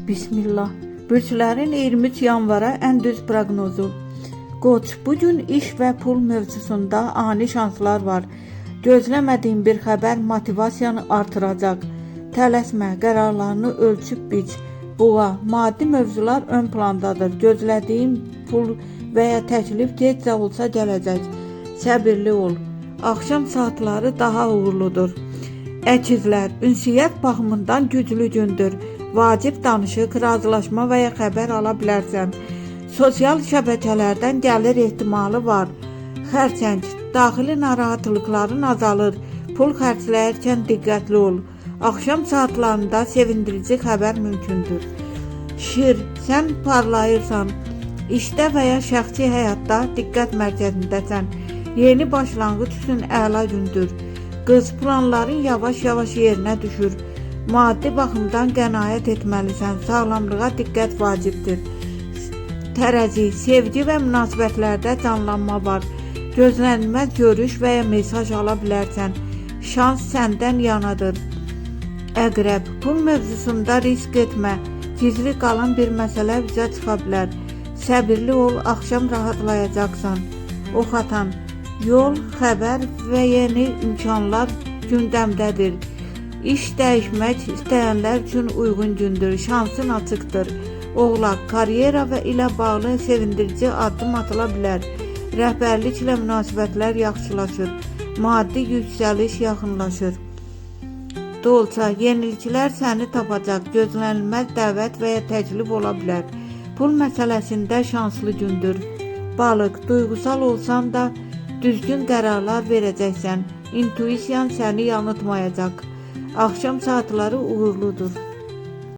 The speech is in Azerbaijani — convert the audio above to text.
Bismillah. Bürclərin 23 yanvara ən düz proqnozu. Qoç, bugün iş və pul mövzusunda ani şanslar var. Gözləmədiyin bir xəbər motivasiyanı artıracaq. Tələsmə, qərarlarını ölçüb biç. Boğa, maddi mövzular ön plandadır. Gözlədiyin pul və ya təklif tezcə olsa gələcək. Səbirli ol. Axşam saatları daha uğurludur. Əkizlər, ünsiyyət baxımından güclü gündür. Vacib danışıq, razılaşma və ya xəbər ala bilərsən. Sosial şəbəkələrdən gəlir ehtimalı var. Xərçəng, daxili narahatlıqların azalır. Pul xərcləyərkən diqqətli ol. Axşam saatlarında sevindirici xəbər mümkündür. Şir, sən parlayırsan. İşdə və ya şəxsi həyatda diqqət mərkəzindəsən. Yeni başlanğıc üçün əla gündür. Qız, planların yavaş-yavaş yerinə düşür. Maddi baxımdan qənaət etməlisən. Sağlamlığa diqqət vacibdir. Tərəzi, sevgi və münasibətlərdə canlanma var. Gözlənilməz görüş və ya mesaj ala bilərsən. Şans səndən yanadır. Əqrəb, pul mövzusunda risk etmə. Gizli qalan bir məsələ bizə çıxa bilər. Səbirli ol, axşam rahatlayacaqsan. Ox atan, yol, xəbər və yeni imkanlar gündəmdədir. İş dəyişmək istəyənlər üçün uyğun gündür. Şansın açıqdır. Oğlaq, karyera və ilə bağlı sevindirici addım atıla bilər. Rəhbərliklə münasibətlər yaxşılaşır. Maddi yüksəliş yaxınlaşır. Dolça, yeniliklər səni tapacaq. Gözlənilməz dəvət və ya təklif ola bilər. Pul məsələsində şanslı gündür. Balıq, duygusal olsan da düzgün qərarlar verəcəksən. İntuisiyan səni yanıltmayacaq. Axşam saatları uğurludur.